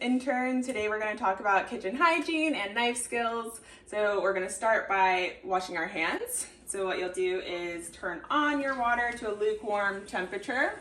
intern. Today we're going to talk about kitchen hygiene and knife skills. So we're going to start by washing our hands. So what you'll do is turn on your water to a lukewarm temperature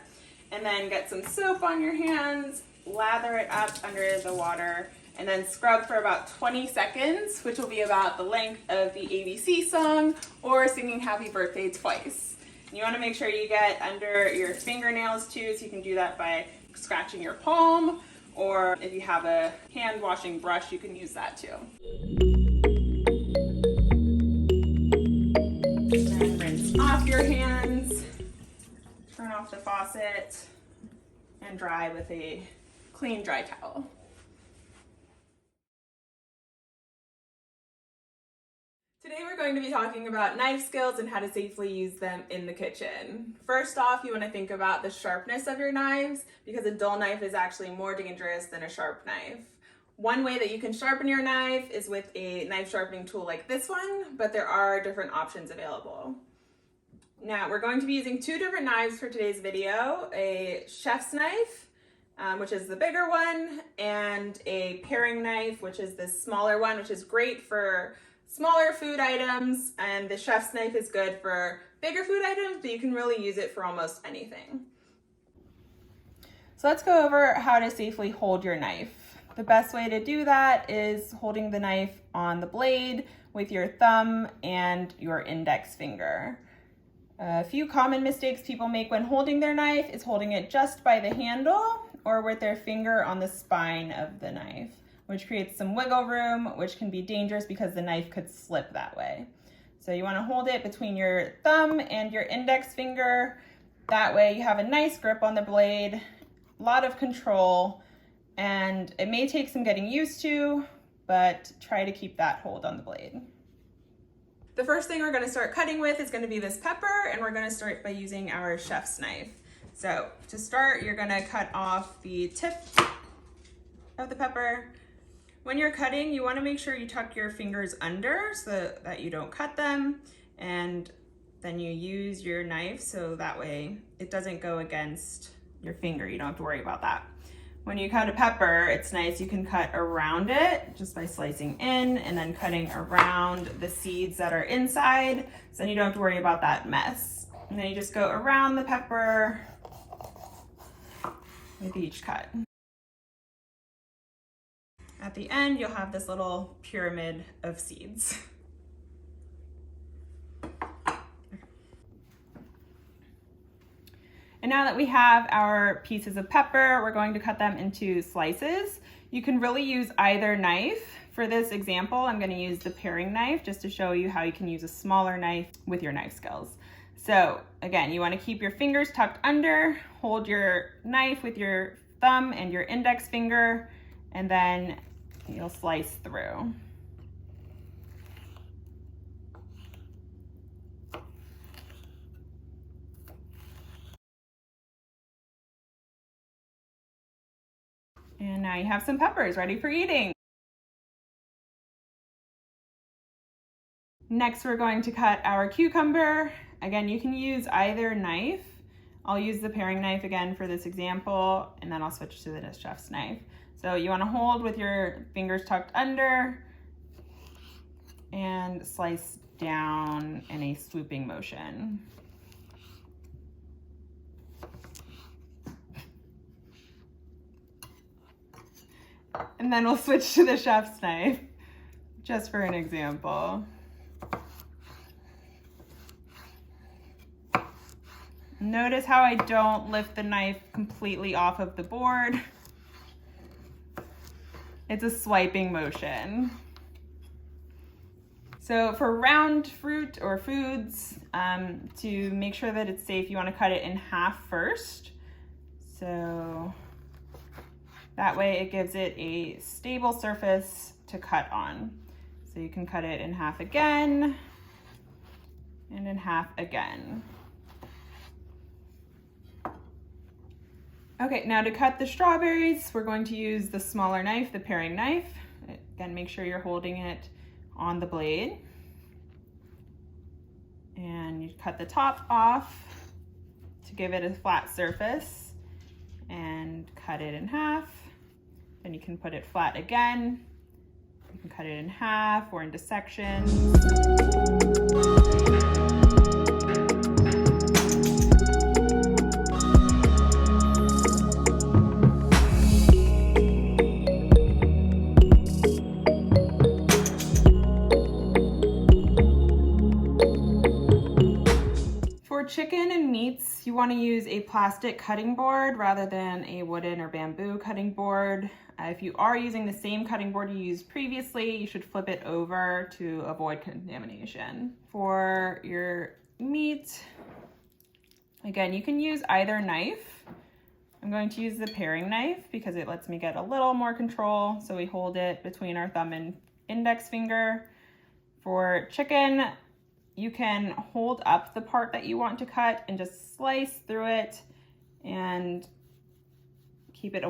and then get some soap on your hands, lather it up under the water, and then scrub for about 20 seconds, which will be about the length of the ABC song or singing Happy Birthday twice. And you want to make sure you get under your fingernails too, so you can do that by scratching your palm, or if you have a hand washing brush, you can use that too. And then rinse off your hands, turn off the faucet, and dry with a clean dry towel. Today we're going to be talking about knife skills and how to safely use them in the kitchen. First off, you want to think about the sharpness of your knives, because a dull knife is actually more dangerous than a sharp knife. One way that you can sharpen your knife is with a knife sharpening tool like this one, but there are different options available. Now we're going to be using two different knives for today's video, a chef's knife, which is the bigger one, and a paring knife, which is the smaller one, which is great for smaller food items, and the chef's knife is good for bigger food items, but you can really use it for almost anything. So let's go over how to safely hold your knife. The best way to do that is holding the knife on the blade with your thumb and your index finger. A few common mistakes people make when holding their knife is holding it just by the handle or with their finger on the spine of the knife, which creates some wiggle room, which can be dangerous because the knife could slip that way. So you want to hold it between your thumb and your index finger. That way you have a nice grip on the blade, a lot of control, and it may take some getting used to, but try to keep that hold on the blade. The first thing we're going to start cutting with is going to be this pepper, and we're going to start by using our chef's knife. So to start, you're going to cut off the tip of the pepper. When you're cutting, you want to make sure you tuck your fingers under so that you don't cut them, and then you use your knife so that way it doesn't go against your finger. You don't have to worry about that. When you cut a pepper, it's nice you can cut around it just by slicing in and then cutting around the seeds that are inside, so then you don't have to worry about that mess. And then you just go around the pepper with each cut. At the end, you'll have this little pyramid of seeds. And now that we have our pieces of pepper, we're going to cut them into slices. You can really use either knife. For this example, I'm going to use the paring knife just to show you how you can use a smaller knife with your knife skills. So again, you want to keep your fingers tucked under, hold your knife with your thumb and your index finger, and then you'll slice through. And now you have some peppers ready for eating. Next, we're going to cut our cucumber. Again, you can use either knife. I'll use the paring knife again for this example, and then I'll switch to the chef's knife. So you want to hold with your fingers tucked under and slice down in a swooping motion. And then we'll switch to the chef's knife, just for an example. Notice how I don't lift the knife completely off of the board. It's a swiping motion. So for round fruit or foods, to make sure that it's safe, you want to cut it in half first. So that way it gives it a stable surface to cut on. So you can cut it in half again and in half again. Okay, now to cut the strawberries, we're going to use the smaller knife, the paring knife. Again, make sure you're holding it on the blade. And you cut the top off to give it a flat surface and cut it in half. Then you can put it flat again. You can cut it in half or into sections. For chicken and meats, you want to use a plastic cutting board rather than a wooden or bamboo cutting board. If you are using the same cutting board you used previously, you should flip it over to avoid contamination. For your meat, again, you can use either knife. I'm going to use the paring knife because it lets me get a little more control. So we hold it between our thumb and index finger. For chicken, you can hold up the part that you want to cut and just slice through it and keep it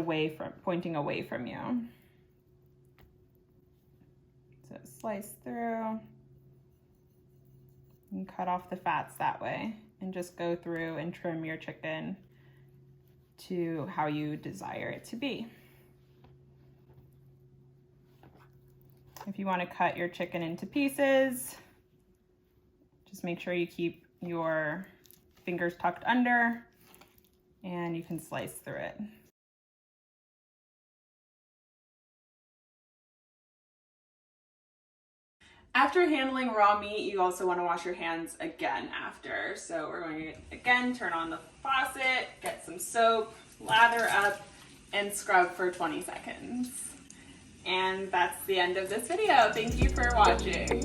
pointing away from you. So slice through and cut off the fats that way, and just go through and trim your chicken to how you desire it to be. If you want to cut your chicken into pieces, just make sure you keep your fingers tucked under and you can slice through it. After handling raw meat, you also want to wash your hands again after. So we're going to, again, turn on the faucet, get some soap, lather up, and scrub for 20 seconds. And that's the end of this video. Thank you for watching.